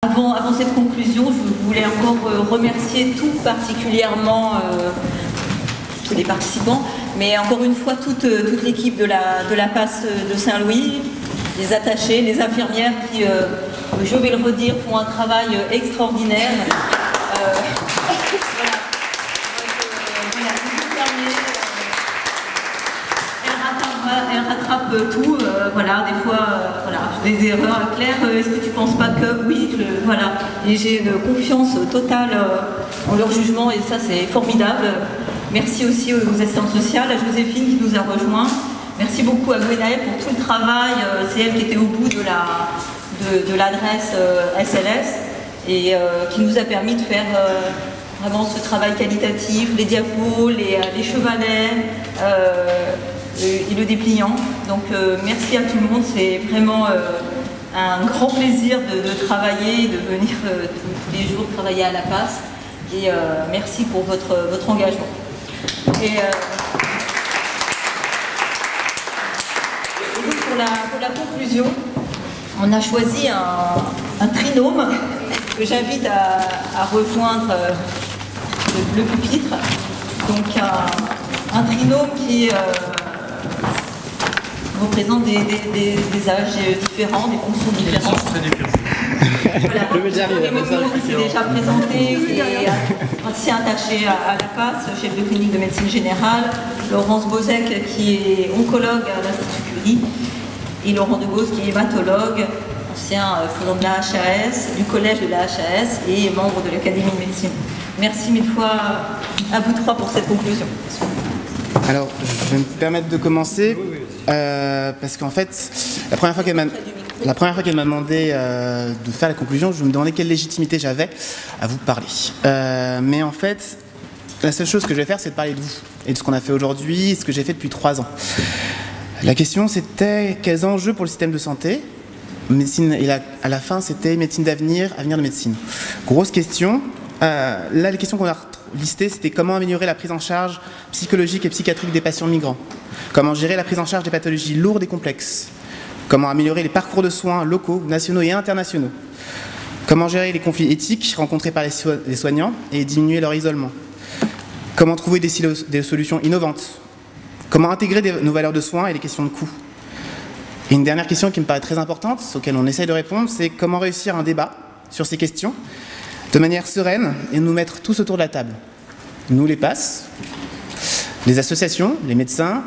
Avant cette conclusion, je voulais encore remercier tout particulièrement les participants, mais encore une fois toute l'équipe de la PAS de Saint-Louis, les attachés, les infirmières qui, je vais le redire, font un travail extraordinaire. Elle rattrape tout, voilà, des fois, voilà, des erreurs. Claire, est-ce que tu ne penses pas que oui, voilà. Et j'ai une confiance totale en leur jugement et ça c'est formidable. Merci aussi aux assistantes sociales, à Joséphine qui nous a rejoints. Merci beaucoup à Gwenaëlle pour tout le travail. C'est elle qui était au bout de l'adresse SLS et qui nous a permis de faire vraiment ce travail qualitatif, les diapos, les chevalets. Et le dépliant. Donc merci à tout le monde, c'est vraiment un grand plaisir de travailler, de venir tous les jours travailler à la PAS et merci pour votre engagement. Et pour la conclusion, on a choisi un trinôme que j'invite à rejoindre le pupitre. Donc un trinôme qui représente des âges différents, des fonctions différentes. Voilà. Qui s'est déjà présenté et ancien attaché à la PAS, chef de clinique de médecine générale, Laurence Bozek qui est oncologue à l'Institut Curie et Laurent Degausse qui est hématologue, ancien président de la HAS, du collège de la HAS et membre de l'Académie de médecine. Merci mille fois à vous trois pour cette conclusion. Alors, je vais me permettre de commencer parce qu'en fait, la première fois qu'elle m'a demandé de faire la conclusion, je me demandais quelle légitimité j'avais à vous parler. Mais en fait, la seule chose que je vais faire, c'est de parler de vous et de ce qu'on a fait aujourd'hui, ce que j'ai fait depuis 3 ans. La question, c'était quels enjeux pour le système de santé, médecine, et à la fin, c'était médecine d'avenir, avenir de médecine. Grosse question. Là, les questions qu'on a listées, c'était comment améliorer la prise en charge psychologique et psychiatrique des patients migrants, comment gérer la prise en charge des pathologies lourdes et complexes, comment améliorer les parcours de soins locaux, nationaux et internationaux, comment gérer les conflits éthiques rencontrés par les soignants et diminuer leur isolement, comment trouver des solutions innovantes, comment intégrer nos valeurs de soins et les questions de coût. Et une dernière question qui me paraît très importante, auquel on essaye de répondre, c'est comment réussir un débat sur ces questions de manière sereine et nous mettre tous autour de la table. Nous, les PAS, les associations, les médecins,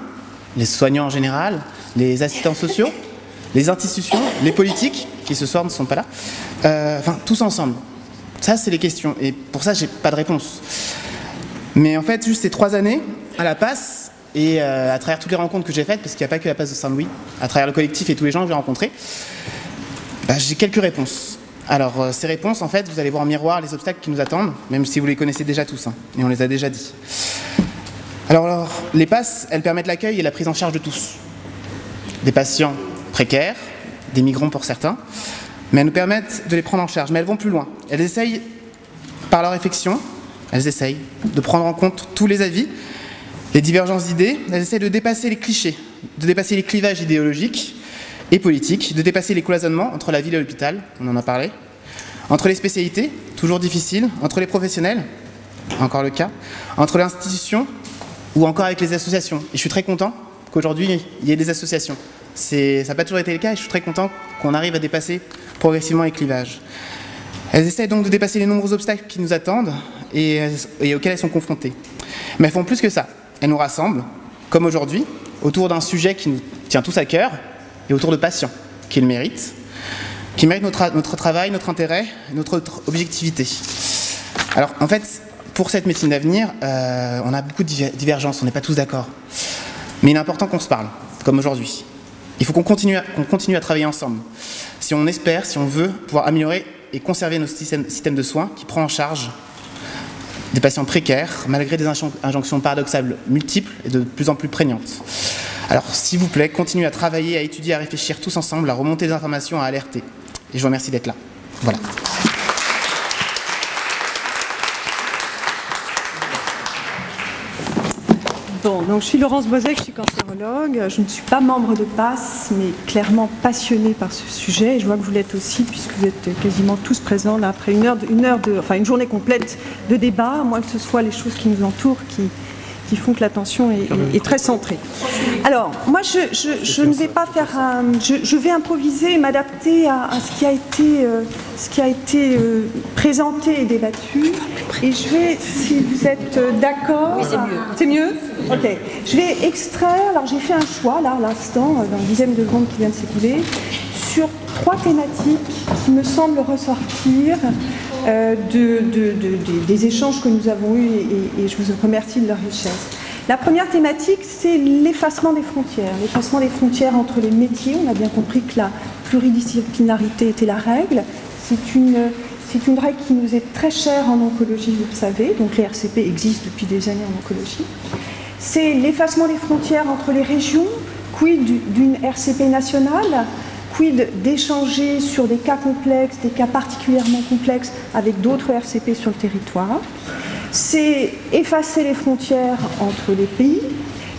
les soignants en général, les assistants sociaux, les institutions, les politiques, qui ce soir ne sont pas là, enfin, tous ensemble. Ça, c'est les questions. Et pour ça, j'ai pas de réponse. Mais en fait, juste ces 3 années à la PAS, et à travers toutes les rencontres que j'ai faites, parce qu'il n'y a pas que la PAS de Saint-Louis, à travers le collectif et tous les gens que j'ai rencontrés, j'ai quelques réponses. Alors, ces réponses, en fait, vous allez voir en miroir les obstacles qui nous attendent, même si vous les connaissez déjà tous, hein, et on les a déjà dit. Alors, les PAS, elles permettent l'accueil et la prise en charge de tous. Des patients précaires, des migrants pour certains, mais elles nous permettent de les prendre en charge. Mais elles vont plus loin. Elles essayent, par leur réflexion, elles essayent de prendre en compte tous les avis, les divergences d'idées, elles essayent de dépasser les clichés, de dépasser les clivages idéologiques et politiques, de dépasser les cloisonnements entre la ville et l'hôpital, on en a parlé, entre les spécialités, toujours difficiles, entre les professionnels, encore le cas, entre l'institution ou encore avec les associations. Et je suis très content qu'aujourd'hui, il y ait des associations. Ça n'a pas toujours été le cas et je suis très content qu'on arrive à dépasser progressivement les clivages. Elles essayent donc de dépasser les nombreux obstacles qui nous attendent et auxquels elles sont confrontées. Mais elles font plus que ça. Elles nous rassemblent, comme aujourd'hui, autour d'un sujet qui nous tient tous à cœur et autour de patients qui le méritent, qui méritent notre travail, notre intérêt, notre objectivité. Alors, en fait, pour cette médecine d'avenir, on a beaucoup de divergences, on n'est pas tous d'accord. Mais il est important qu'on se parle, comme aujourd'hui. Il faut qu'on continue à travailler ensemble. Si on espère, si on veut pouvoir améliorer et conserver notre système de soins qui prend en charge des patients précaires, malgré des injonctions paradoxales multiples et de plus en plus prégnantes. Alors, s'il vous plaît, continuez à travailler, à étudier, à réfléchir tous ensemble, à remonter des informations, à alerter. Et je vous remercie d'être là. Voilà. Bon, donc je suis Laurence Boisec, je suis cancérologue. Je ne suis pas membre de PASS, mais clairement passionnée par ce sujet. Et je vois que vous l'êtes aussi, puisque vous êtes quasiment tous présents là après une journée complète de débat, à moins que ce soit les choses qui nous entourent qui font que l'attention est très centrée. Alors, moi, je ne vais pas faire je vais improviser et m'adapter à ce qui a été présenté et débattu. Et je vais, si vous êtes d'accord... Oui, c'est mieux. C'est mieux ? Ok. Je vais extraire, alors j'ai fait un choix, là, à l'instant, dans une dizaine de secondes qui vient de s'écouler, sur 3 thématiques qui me semblent ressortir des échanges que nous avons eus et je vous remercie de leur richesse. La première thématique, c'est l'effacement des frontières. L'effacement des frontières entre les métiers. On a bien compris que la pluridisciplinarité était la règle. C'est une règle qui nous est très chère en oncologie, vous le savez. Donc les RCP existent depuis des années en oncologie. C'est l'effacement des frontières entre les régions. Quid d'une RCP nationale? Quid d'échanger sur des cas complexes, des cas particulièrement complexes avec d'autres RCP sur le territoire. C'est effacer les frontières entre les pays.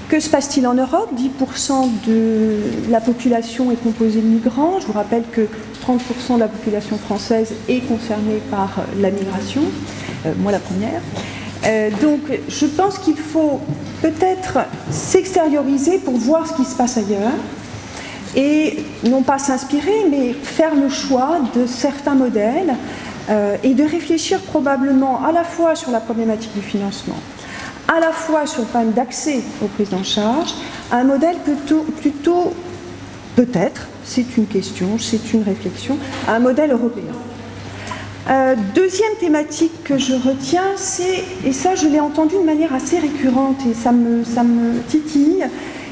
Que se passe-t-il en Europe? 10% de la population est composée de migrants. Je vous rappelle que 30% de la population française est concernée par la migration, moi la première. Donc je pense qu'il faut peut-être s'extérioriser pour voir ce qui se passe ailleurs. Et non pas s'inspirer, mais faire le choix de certains modèles et de réfléchir probablement à la fois sur la problématique du financement, à la fois sur le problème d'accès aux prises en charge, un modèle plutôt peut-être, c'est une question, c'est une réflexion, un modèle européen. Deuxième thématique que je retiens, c'est, et ça je l'ai entendu de manière assez récurrente et ça me titille,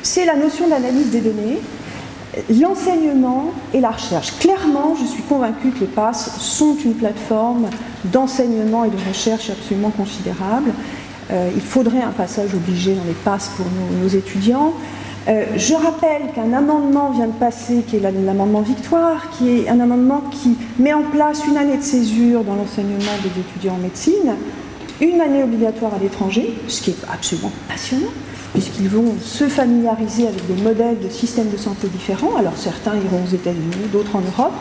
c'est la notion d'analyse des données. L'enseignement et la recherche. Clairement, je suis convaincue que les PASS sont une plateforme d'enseignement et de recherche absolument considérable. Il faudrait un passage obligé dans les PASS pour nos étudiants. Je rappelle qu'un amendement vient de passer, qui est l'amendement Victoire, qui est un amendement qui met en place une année de césure dans l'enseignement des étudiants en médecine, une année obligatoire à l'étranger, ce qui est absolument passionnant, puisqu'ils vont se familiariser avec des modèles de systèmes de santé différents. Alors certains iront aux États-Unis, d'autres en Europe.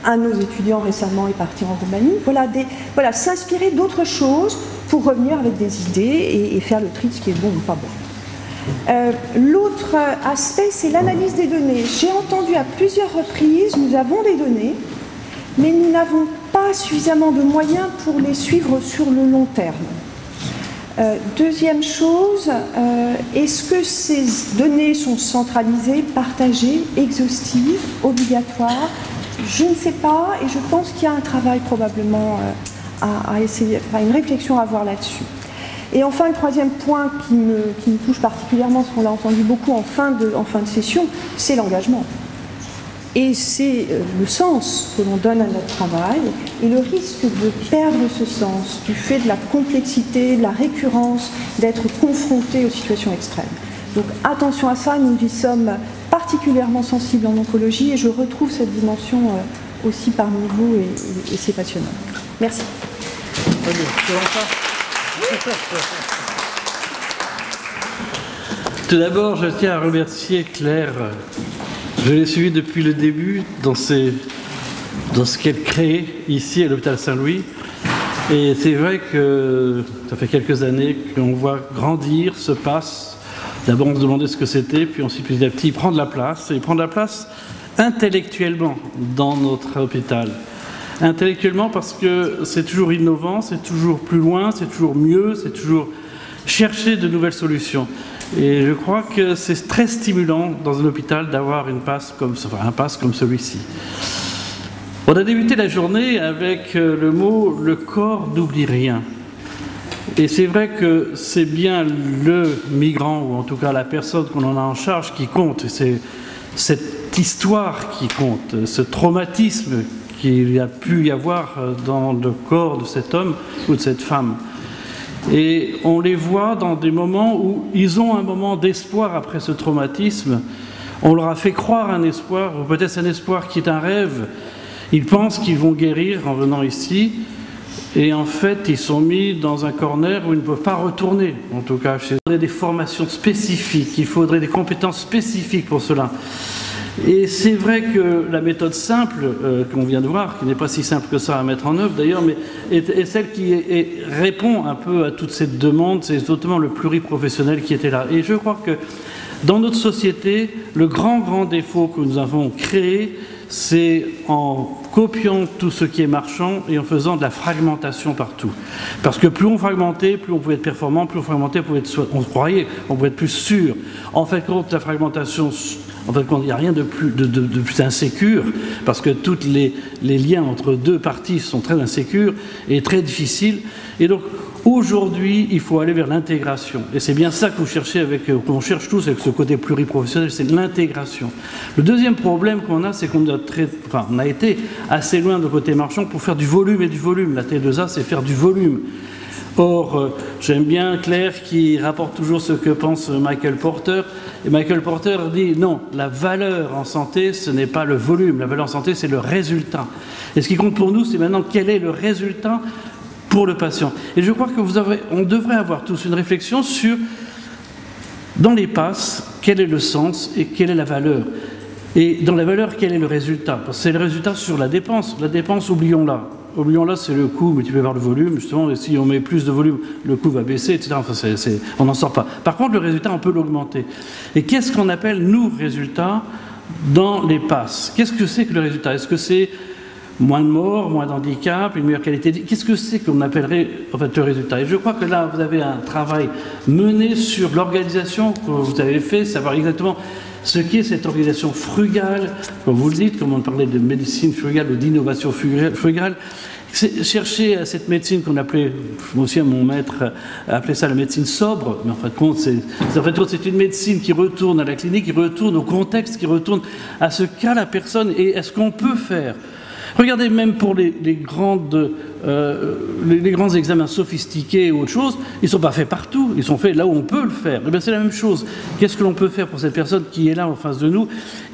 Un de nos étudiants récemment est parti en Roumanie. Voilà, s'inspirer d'autres choses pour revenir avec des idées et faire le tri de ce qui est bon ou pas bon. L'autre aspect, c'est l'analyse des données. J'ai entendu à plusieurs reprises, nous avons des données, mais nous n'avons pas suffisamment de moyens pour les suivre sur le long terme. Deuxième chose, est-ce que ces données sont centralisées, partagées, exhaustives, obligatoires? Je ne sais pas et je pense qu'il y a un travail probablement à essayer, une réflexion à avoir là-dessus. Et enfin, le troisième point qui me touche particulièrement, parce qu'on l'a entendu beaucoup en fin de session, c'est l'engagement. Et c'est le sens que l'on donne à notre travail et le risque de perdre ce sens du fait de la complexité, de la récurrence, d'être confronté aux situations extrêmes. Donc attention à ça, nous y sommes particulièrement sensibles en oncologie et je retrouve cette dimension aussi parmi vous et c'est passionnant. Merci. Tout d'abord, je tiens à remercier Claire. Je l'ai suivie depuis le début dans ce qu'elle crée ici à l'hôpital Saint-Louis. Et c'est vrai que ça fait quelques années qu'on voit grandir ce PASS. D'abord, on se demandait ce que c'était, puis ensuite, petit à petit, prendre de la place. Et prendre de la place intellectuellement dans notre hôpital. Intellectuellement parce que c'est toujours innovant, c'est toujours plus loin, c'est toujours mieux, c'est toujours chercher de nouvelles solutions. Et je crois que c'est très stimulant dans un hôpital d'avoir un PASS comme celui-ci. On a débuté la journée avec le mot « le corps n'oublie rien ». Et c'est vrai que c'est bien le migrant, ou en tout cas la personne qu'on en a en charge qui compte. C'est cette histoire qui compte, ce traumatisme qu'il a pu y avoir dans le corps de cet homme ou de cette femme. Et on les voit dans des moments où ils ont un moment d'espoir après ce traumatisme. On leur a fait croire un espoir, ou peut-être un espoir qui est un rêve. Ils pensent qu'ils vont guérir en venant ici. Et en fait, ils sont mis dans un corner où ils ne peuvent pas retourner. En tout cas, il faudrait des formations spécifiques, il faudrait des compétences spécifiques pour cela. Et c'est vrai que la méthode simple qu'on vient de voir, qui n'est pas si simple que ça à mettre en œuvre d'ailleurs, mais est celle qui répond un peu à toute cette demande, c'est notamment le pluriprofessionnel qui était là. Et je crois que dans notre société, le grand défaut que nous avons créé, c'est en copiant tout ce qui est marchand et en faisant de la fragmentation partout. Parce que plus on fragmentait, plus on pouvait être performant, plus on fragmentait, on croyait, on pouvait être plus sûr. En fait, compte, la fragmentation, en fait, il n'y a rien de plus insécure, parce que tous les liens entre deux parties sont très insécures et très difficiles. Et donc, aujourd'hui, il faut aller vers l'intégration. Et c'est bien ça que vous cherchez qu'on cherche tous avec ce côté pluriprofessionnel, c'est l'intégration. Le deuxième problème qu'on a, c'est qu'on a été assez loin de côté marchand pour faire du volume et du volume. La T2A, c'est faire du volume. Or, j'aime bien Claire qui rapporte toujours ce que pense Michael Porter. Et Michael Porter dit non, la valeur en santé, ce n'est pas le volume. La valeur en santé, c'est le résultat. Et ce qui compte pour nous, c'est maintenant quel est le résultat pour le patient. Et je crois que on devrait avoir tous une réflexion sur, dans les passes, quel est le sens et quelle est la valeur. Et dans la valeur, quel est le résultat? Parce que c'est le résultat sur la dépense. La dépense, oublions-la. Oublions-là, c'est le coût multiplié par le volume, justement, et si on met plus de volume, le coût va baisser, etc. Enfin, on n'en sort pas. Par contre, le résultat, on peut l'augmenter. Et qu'est-ce qu'on appelle, nous, résultat dans les passes? Qu'est-ce que c'est que le résultat? Est-ce que c'est moins de morts, moins d'handicap, une meilleure qualité de vie? Qu'est-ce que c'est qu'on appellerait en fait le résultat? Et je crois que là, vous avez un travail mené sur l'organisation que vous avez fait, savoir exactement ce qu'est cette organisation frugale, comme vous le dites, comme on parlait de médecine frugale ou d'innovation frugale. Chercher à cette médecine qu'on appelait, moi aussi mon maître appelait ça la médecine sobre, mais en fin de compte, c'est une médecine qui retourne à la clinique, qui retourne au contexte, qui retourne à ce qu'a la personne et à ce qu'on peut faire. Regardez, même pour les grands examens sophistiqués ou autre chose, ils ne sont pas faits partout, ils sont faits là où on peut le faire. Et bien, c'est la même chose. Qu'est-ce que l'on peut faire pour cette personne qui est là en face de nous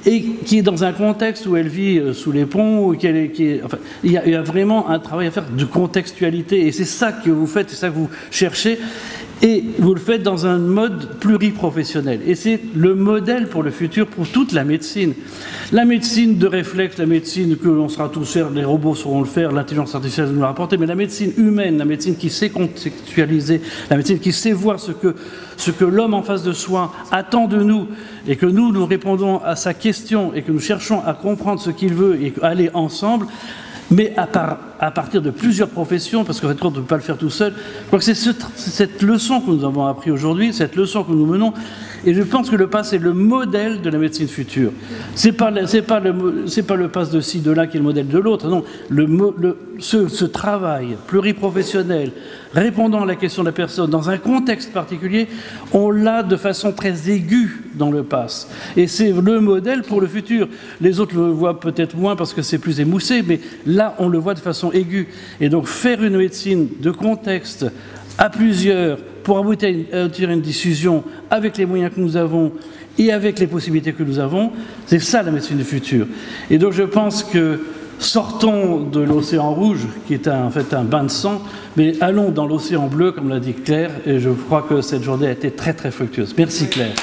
et qui est dans un contexte où elle vit sous les ponts, ou enfin, il y a vraiment un travail à faire de contextualité, et c'est ça que vous faites, c'est ça que vous cherchez. Et vous le faites dans un mode pluriprofessionnel. Et c'est le modèle pour le futur, pour toute la médecine. La médecine de réflexe, la médecine que l'on sera tous faire, les robots sauront le faire, l'intelligence artificielle nous l'a rapporté, mais la médecine humaine, la médecine qui sait contextualiser, la médecine qui sait voir ce que l'homme en face de soi attend de nous, et que nous répondons à sa question, et que nous cherchons à comprendre ce qu'il veut et aller ensemble, mais à partir de plusieurs professions, parce qu'en fait, on ne peut pas le faire tout seul. Je crois que c'est cette leçon que nous avons appris aujourd'hui, cette leçon que nous menons, et je pense que le PASS est le modèle de la médecine future. C'est pas le PASS de ci, de là qui est le modèle de l'autre, non. Ce travail pluriprofessionnel, répondant à la question de la personne dans un contexte particulier, on l'a de façon très aiguë dans le PASS. Et c'est le modèle pour le futur. Les autres le voient peut-être moins parce que c'est plus émoussé, mais là, on le voit de façon aiguë. Et donc, faire une médecine de contexte à plusieurs pour aboutir à une décision avec les moyens que nous avons et avec les possibilités que nous avons, c'est ça la médecine du futur. Et donc, je pense que sortons de l'océan rouge, qui est en fait un bain de sang, mais allons dans l'océan bleu, comme l'a dit Claire, et je crois que cette journée a été très très fructueuse. Merci Claire.